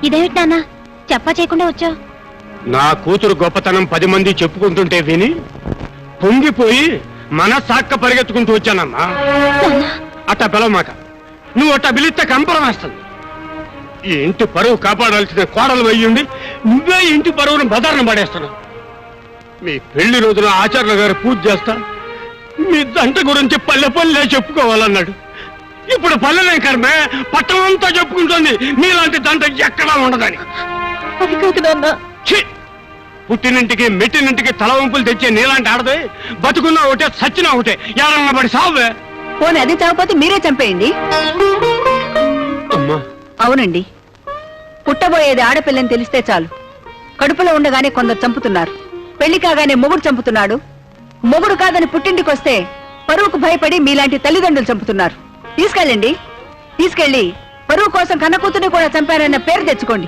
ఇదేమిటి నాన్న చెప్పా చేయకుండా వచ్చావు? నా కూతురు గొప్పతనం 10 మంది చెప్పుకుంటుంటే విని పొంగిపోయి మనసాక్క పరిగెత్తుకుంటూ వచ్చానమ్మా. అట్టా పిలవమాక, నువ్వు అట్టా పిలిస్తే కంపరం వేస్తుంది. ఈ ఇంటి పరువు కాపాడాల్సిన కోడలు అయ్యుండి నువ్వే ఇంటి పరువును బదారణ పడేస్తున్నావు. మీ పెళ్లి రోజున ఆచార్య గారు పూజ చేస్తా, మీ దంట గురించి పల్లె చెప్పుకోవాలన్నాడు. ఇప్పుడు పల్లెలే కర్మే పట్టణం అంతా చెప్పుకుంటుంది నీలాంటి దంట ఎక్కడా ఉండదని. అది కాదు నాన్న. పుట్టినింటికి మెట్టినింటికి తల వంపులు తెచ్చే నీలాంటి ఆడదే బతుకున్నా ఒకటే సచ్చినా ఒకటే ఎవరన్నా పడి సావే. పోనీ అది చావపోతే మీరే చంపేయండి. అమ్మా అవునండి, పుట్టబోయేది ఆడపిల్లని తెలిస్తే చాలు కడుపులో ఉండగానే కొందరు చంపుతున్నారు. పెళ్లి కాగానే మొగుడు చంపుతున్నాడు. మొగుడు కాదని పుట్టింటికి వస్తే పరువుకు భయపడి మీలాంటి తల్లిదండ్రులు చంపుతున్నారు. తీసుకెళ్ళండి, తీసుకెళ్లి పరువు కోసం కన్న కూతుర్ని కూడా చంపారన్న పేరు తెచ్చుకోండి.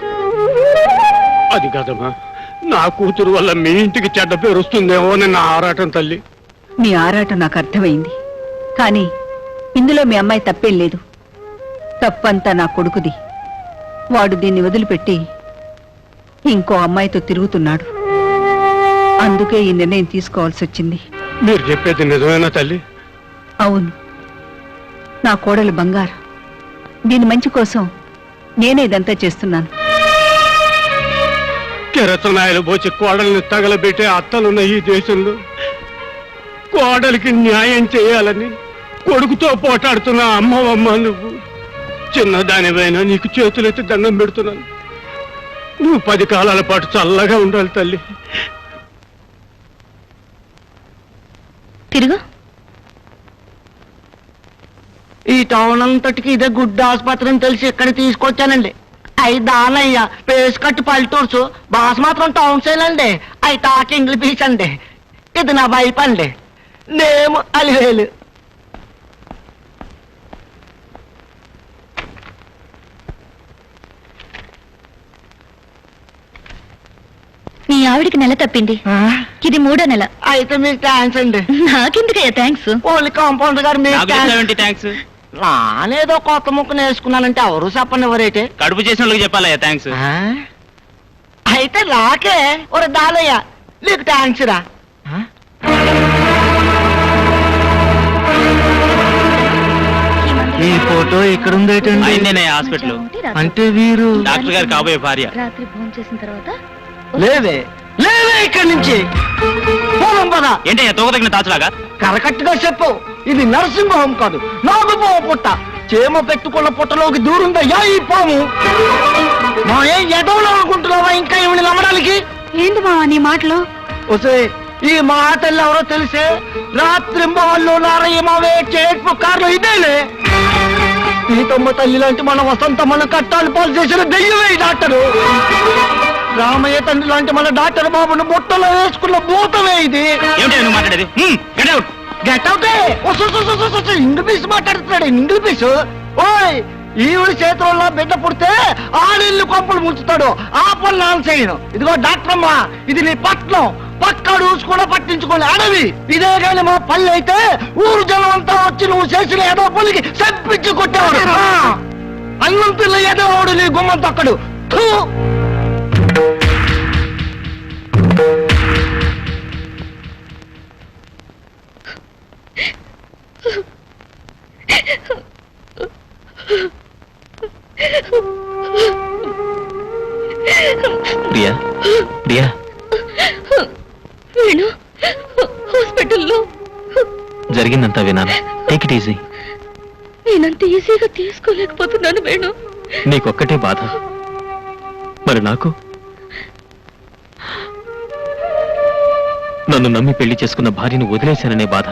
అది కాదమ్మా, నా కూతురు వల్ల మీ ఇంటికి చెడ్డ పేరు వస్తుందేమో అని నా ఆరాటం తల్లి. మీ ఆరాటం నాకు అర్థమైంది, కానీ ఇందులో మీ అమ్మాయి తప్పేం లేదు. తప్పంతా నా కొడుకుది. వాడు దీన్ని వదిలిపెట్టి ఇంకో అమ్మాయితో తిరుగుతున్నాడు. అందుకే ఈ నిర్ణయం తీసుకోవాల్సి వచ్చింది. మీరు చెప్పేది నిజమేనా తల్లి? అవును, నా కోడలు బంగారం. దీని మంచి కోసం నేనే ఇదంతా చేస్తున్నాను. కిరసనాయలు పోచి కోడల్ని తగలబెట్టే అత్తలున్న ఈ దేశంలో కోడలికి న్యాయం చేయాలని కొడుకుతో పోటాడుతున్న అమ్మవమ్మ నువ్వు. చిన్నదానివైనా నీకు చేతులెత్తి దండం పెడుతున్నాను. నువ్వు 10 కాలాల పాటు చల్లగా ఉండాలి తల్లి. తిరుగు. ఈ టౌన్ అంతటికి ఇదే గుడ్డ ఆసుపత్రి అని తెలిసి ఇక్కడ తీసుకొచ్చానండి. అయి దానయ్య పేస్ కట్టు పల్లెటూర్సు బాస్ మాత్రం టౌన్ సైల్ అండి. అయి టాక్ ఇంగ్లీష్ అండి. ఇది నా వైపు అండి. నేమ్ అలివేలు. నీ ఆవిడికి నెల తప్పింది, ఇది 3వ నెల. అయితే మీకు థ్యాంక్స్ అండి. నాకెందుకయ్యా థ్యాంక్స్? ఓన్లీ కాంపౌండర్ గారు మీకు థ్యాంక్స్. నానేదో కొత్త ముక్క నేర్చుకున్నానంటే ఎవరు చెప్పండి ఎవరైతే కడుపు చేసిన వాళ్ళకి చెప్పాలయ్యా థ్యాంక్స్. అయితే నాకే ఒక దాలయ్య నీకు థ్యాంక్స్ రా. ఈ ఫోటో ఇక్కడ ఉందేటండి? అయిందేనే హాస్పిటల్. అంటే వీరు డాక్టర్ గారు కాబోయే భార్య. రాత్రి భోజనం చేసిన తర్వాత లేవే లేవే ఇక్కడి నుంచి పోలం పద. ఏంటయ్యా తోగదగిన తాచులాగా? కరెక్ట్గా చెప్పు, ఇది నర్సింగ్ హోమ్ కాదు, నాగు పాము పుట్ట. చేమ పెట్టుకున్న పుట్టలోకి దూరుందయ్యా ఈ పాము. మా ఏం ఎదవలో అనుకుంటున్నావా ఇంకా ఏమిటి నమ్మడానికి? ఏంటి మావా నీ మాటలు? వసే ఈ మాటలు ఎవరో తెలిసే రాత్రి వాళ్ళు నారయ్యమావే చేట్పు కార్లు ఇదేలే. సీతమ్మ తల్లి లాంటి మన వసంత మన కట్టాలు పాలు చేసిన దెయ్యమే ఈ డాక్టరు. రామయ్య తండ్రి లాంటి మన డాక్టర్ బాబును బుట్టలో వేసుకున్న భూతమే ఇది. మాట్లాడేది గెట్ అవుతే ఇంగ్లీష్ మాట్లాడుతున్నాడు. ఇంగ్లీష్ ఓయ్ ఈవిడ చేతుల్లో బిడ్డ పుడితే ఆడిల్లు కొంపలు ముంచుతాడు. ఆ పనులు నాన్న చేయను. ఇదిగో డాక్టర్ అమ్మా, ఇది నీ పట్నం. పక్క రూల్స్ కూడా పట్టించుకోలే అడవి. ఇదే కానీ మా పల్లె అయితే ఊరు జనం అంతా వచ్చి నువ్వు చేసిన ఏదో పల్లికి చెప్పించి కొట్టేవాడు. అన్నం పిల్ల ఏదో వాడు నీ గుమ్మం తక్కడు. ప్రియా ప్రియా వేణు హాస్పిటల్లో జరిగిందంతా వినాను. Take it easy. నేనంత ఈజీగా తీసుకోలేకపోతున్నాను వేణు. నీకొక్కటే బాధ, మరి నాకు? నన్ను నమ్మి పెళ్లి చేసుకున్న భార్యను వదిలేశాననే బాధ.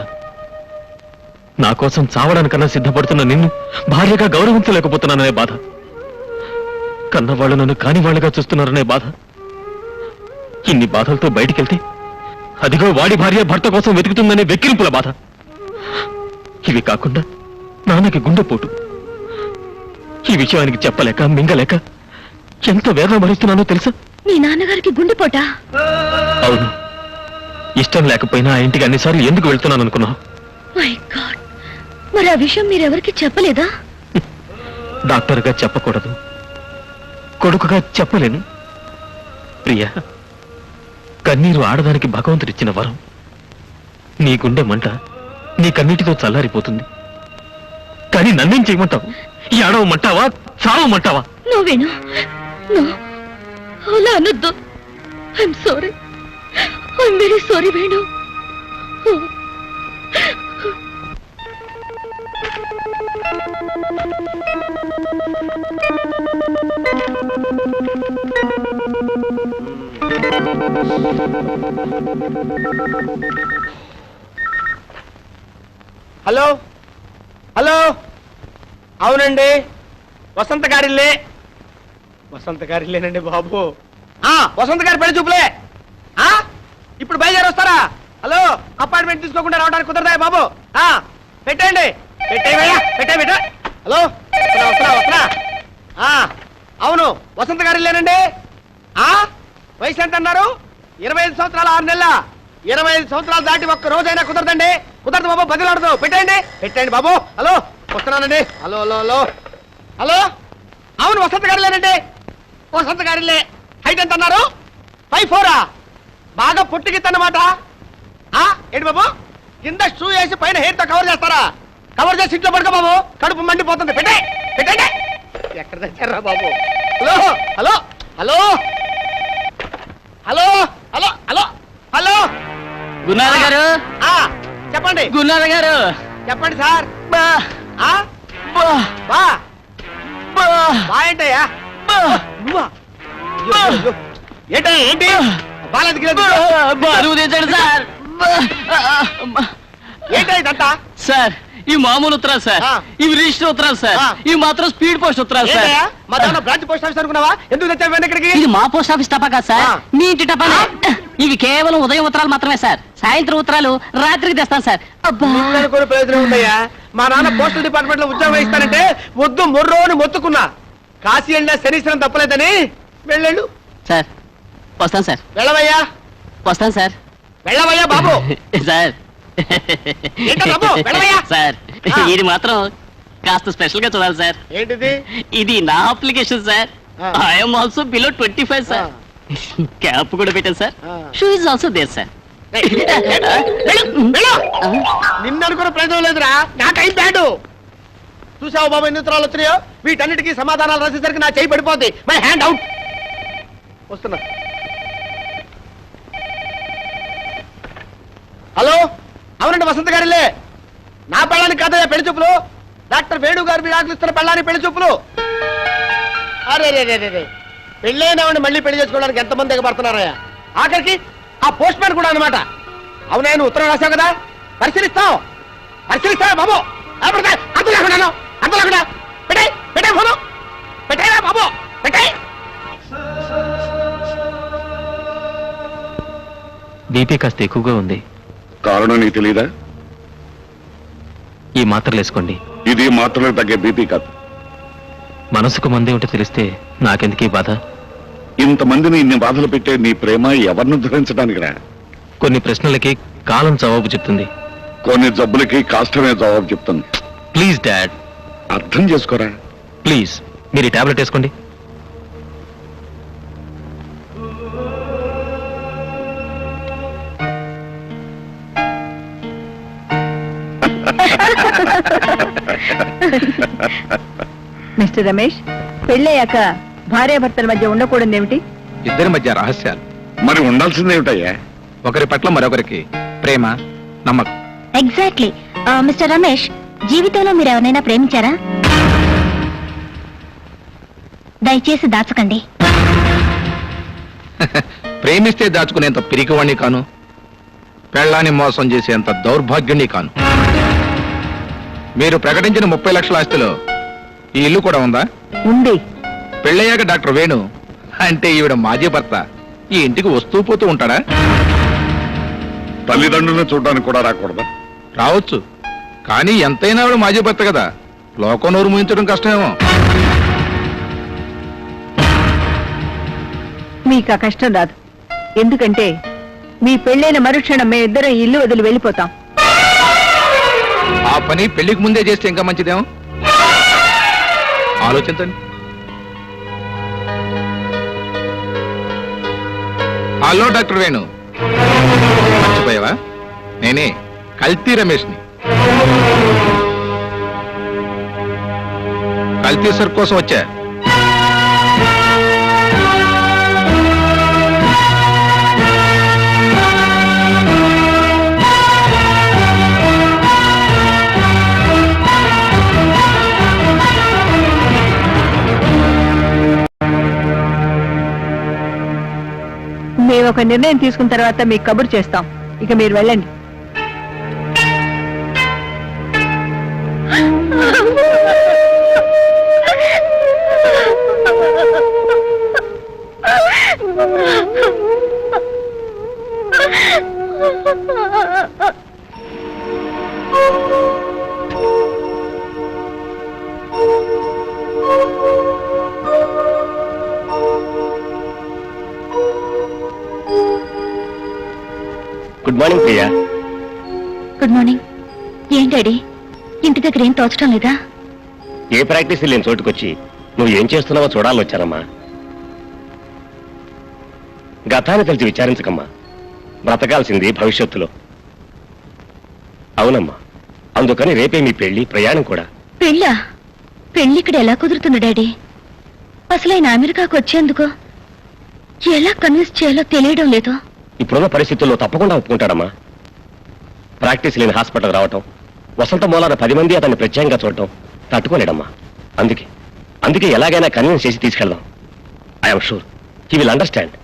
నా కోసం చావడానికన్నా సిద్ధపడుతున్న నిన్ను భార్యగా గౌరవించలేకపోతున్నాననే బాధ. కన్నవాళ్ళు నన్ను కానివాళ్లుగా చూస్తున్నారనే బాధ. ఇన్ని బాధలతో బయటికెళ్తే అదిగో వాడి భార్య భర్త కోసం వెతుకుతుందనే వెక్కిరింపుల బాధ. ఇవి కాకుండా నాన్నకి గుండెపోటు. ఈ విషయానికి చెప్పలేక మింగలేక ఎంత వేదన భరిస్తున్నానో తెలుసా? మీ నాన్నగారికి గుండెపోటా? అవును. ఇష్టం లేకపోయినా ఆ ఇంటికి అన్నిసార్లు ఎందుకు వెళ్తున్నాను అనుకున్నావు? మై గాడ్, మరి ఆ విషయం మీరెవరికి చెప్పలేదా? డాక్టర్గా చెప్పకూడదు, కొడుకుగా చెప్పలేను. ప్రియా, కన్నీరు ఆడదానికి భగవంతుడిచ్చిన వరం. నీ గుండె మంట నీ కన్నీటితో చల్లారిపోతుంది. కానీ నన్నేం చేయమంటావు? ఏడవమంటావా, చావమంటావా? నువ్వేను అలా అనొద్దు. I'm sorry, I'm very sorry Venu. Hello hello, అవునండి, వసంత గారిల్లే. వసంత గారిల్లేనండి బాబు. వసంత గారి పెళ్లి చూపులే. ఇప్పుడు బయలుదేరి వస్తారా? హలో, అపాయింట్మెంట్ తీసుకోకుండా రావడానికి కుదరదా బాబు? పెట్టండి, పెట్టే. హలో, వస్తున్నా. అవును, వసంత గారిల్లేనండి. వయసు ఎంత అన్నారు? 25 సంవత్సరాలు 6 నెలల. 25 సంవత్సరాలు దాటి ఒక్క రోజైనా కుదరదండి. కుదరదు బాబు, బదిలాడదు. పెట్టండి బాబు. హలో, వస్తున్నానండి. హలో హలో హలో హలో, అవును, వసంత గారిలేనండి. వసంత గారిలే. హైట్ ఎంత అన్నారు? 5'4". బాగా పొట్టిగిద్దన్నమాట. ఏంటి బాబు, కింద షూ వేసి పైన హెయిర్ తో కవర్ చేస్తారా? కవర్ చేసి ఇంట్లో పడుకో బాబు, కడుపు మండిపోతుంది. పెట్టండి. ఎక్కడ తెచ్చారా బాబు? Hello hello hello hello hello hello hello, Gunnara గారు, చెప్పండి. గున్నార గారు, చెప్పండి సార్. బా బా బా బా ఏంటయ్యా? బా నువ్వా? ఏంటి బాలది? బరువు తెచ్చాడు సార్. ఏంటో ఇదంతా? సార్, ఈ మామూలు ఉత్తరాలు సార్, ఇవి రిజిస్టర్ ఉత్తరాలు సార్, ఇవి మాత్రం స్పీడ్ పోస్ట్ ఉత్తరాలు సార్. మా దాంట్లో బ్రాంచ్ పోస్ట్ ఆఫీస్ అనుకున్నావా? ఎందుకు తెచ్చావు ఇక్కడికి? ఇది మా పోస్ట్ ఆఫీస్ టపా కాదు సార్, మీ ఇంటి టపానే. ఇవి కేవలం ఉదయం ఉత్తరాలు మాత్రమే సార్. సాయంత్రం ఉత్తరాలు రాత్రికి తెస్తాను సార్. అబ్బా, కూడా ప్రయోజనం ఉందయ్యా. మా నాన్న పోస్టల్ డిపార్ట్మెంట్ లో ఉద్యోగం ఇస్తానంటే వద్దు మొర్రోని మొత్తుకున్నా. కాశీ వెళ్ళినా శనీశ్వరం తప్పలేదని వెళ్ళాడు. సార్ వస్తాను సార్. వెళ్ళవయ్యా, వస్తాను సార్. వెళ్ళవయ్యా బాబు. సార్ ఏంటో బాబు, వెళ్ళవయ్యా. సార్, ఇది మాత్రం కాస్త స్పెషల్ గా చూడాలి సార్. ఏంటిది? ఇది నా application sir. I'm also below 25 sir. Cap కూడా పెట్టాను sir. Shoe is also there sir. నిన్ను అనుకున్న ప్రయోజనం లేదురా, నాకై బ్యాడు. చూసావు బాబు ఎన్ని ఉత్తరాలు వచ్చినాయో? వీటన్నిటికీ సమాధానాలు రాసేసరికి నా చేయి పడిపోద్ది. My hand out. వస్తున్నా. హలో, అవునండి, వసంత గారిలే. నా పెళ్ళానికి కాదయ్యా పెళ్లి చూపులు. డాక్టర్ వేణు గారు మీరు ఆకలిస్తున్న పెళ్ళానికి పెళ్లి చూపులు. అరే పెళ్ళైనవాడిని మళ్ళీ పెళ్లి చేసుకోవడానికి ఎంతమంది దిగబడుతున్నారయ్యా? ఆఖరికి ఆ పోస్ట్ మ్యాన్ కూడా అనమాట. అవునా, నువ్వు ఉత్తరం రాశావు కదా, పరిశీలిస్తావు బాబు. అంత లేకుండా పెట్టే ఫోను పెట్టేరా బాబు, పెట్టే. బీపీ కాస్త ఎక్కువగా ఉంది. కారణం నీకు తెలీదా? ఈ మాత్రలు వేసుకోండి. ఇది మాత్రమే తగ్గే బీపీ కాదు. మనసుకు మందే ఉంటే తెలిస్తే నాకెందుకీ బాధ? ఇంతమందిని ఇన్ని బాధలు పెట్టే నీ ప్రేమ ఎవరిని ధరించడానికి రా? కొన్ని ప్రశ్నలకి కాలం జవాబు చెప్తుంది, కొన్ని జబ్బులకి కాష్టమే జవాబు చెప్తుంది. ప్లీజ్ డాడ్, అర్థం చేసుకోరా. ప్లీజ్ మీరు ఈ టాబ్లెట్ వేసుకోండి. మిస్టర్ రమేష్, పెళ్ళయ్యాక భార్యాభర్తల మధ్య ఉండకూడదు ఏమిటి? ఇద్దరి మధ్య రహస్యాలు. మరి ఉండాల్సిందేమిటయ్యా? ఒకరి పట్ల మరొకరికి ప్రేమ, నమ్మకం. ఎగ్జాక్ట్లీ. మిస్టర్ రమేష్, జీవితంలో మీరు ఎవరైనా ప్రేమించారా? దయచేసి దాచకండి. ప్రేమిస్తే దాచుకునేంత పిరికివాణ్ణి కాను, పెళ్ళాన్ని మోసం చేసేంత దౌర్భాగ్యుణ్ణి కాను. మీరు ప్రకటించిన 30 లక్షల ఆస్తిలో ఈ ఇల్లు కూడా ఉందా? ఉంది. పెళ్ళయ్యాక డాక్టర్ వేణు అంటే ఈవిడ మాజీ భర్త ఈ ఇంటికి వస్తూ పోతూ ఉంటాడా? తల్లిదండ్రులను చూడడానికి కూడా రాకూడదా? రావచ్చు, కానీ ఎంతైనా ఆవిడ మాజీ భర్త కదా, లోకం నోరు ముయించడం కష్టమేమో. మీకు ఆ కష్టం రాదు. ఎందుకంటే మీ పెళ్ళైన మరుక్షణం మేమిద్దరం ఈ ఇల్లు వదిలి వెళ్ళిపోతాం. ఆ పని పెళ్లికి ముందే చేస్తే ఇంకా మంచిదేమో. ఆలోచించండి. హలో డాక్టర్ వేణు, మర్చిపోయావా? నేనే కల్తీ రమేష్ని. కల్తీ సర్ కోసం వచ్చా. మేము ఒక నిర్ణయం తీసుకున్న తర్వాత మీకు కబురు చేస్తాం. ఇక మీరు వెళ్ళండి. Good morning Priya. Good morning. ఏం డాడీ, ఇంటి దగ్గర ఏం తోచడం లేదా? ఏ ప్రాక్టీస్ లేని చోటుకొచ్చి నువ్వు ఏం చేస్తున్నావో చూడాలని వచ్చానమ్మా. గతాన్ని తెలిసి విచారించకమ్మా, బ్రతకాల్సింది భవిష్యత్తులో. అవునమ్మా, అందుకని రేపే మీ పెళ్లి, ప్రయాణం కూడా. పెళ్ళా? పెళ్లి ఇక్కడ ఎలా కుదురుతుంది డాడీ? అసలు ఆయన అమెరికాకు వచ్చేందుకు ఎలా కన్విన్స్ చేయాలో తెలియడం లేదు. ఇప్పుడున్న పరిస్థితుల్లో తప్పకుండా ఒప్పుకుంటాడమ్మా. ప్రాక్టీస్ లేని హాస్పిటల్ రావటం, వసంత మూలాన 10 మంది అతన్ని ప్రత్యేకంగా చూడటం తట్టుకోలేడమ్మా. అందుకే ఎలాగైనా కన్విన్స్ చేసి తీసుకెళ్దాం. I'm sure he will understand.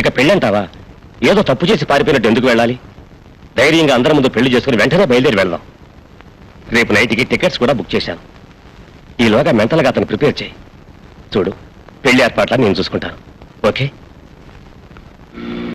ఇక పెళ్ళంటావా, ఏదో తప్పు చేసి పారిపోయినట్టు ఎందుకు వెళ్ళాలి? ధైర్యంగా అందరి ముందు పెళ్లి చేసుకుని వెంటనే బయలుదేరి వెళ్దాం. రేపు నైట్కి టికెట్స్ కూడా బుక్ చేశాను. ఈలోగా మెంటల్గా అతను ప్రిపేర్ చేయి. చూడు, పెళ్లి ఏర్పాట్లని నేను చూసుకుంటాను. ఓకే?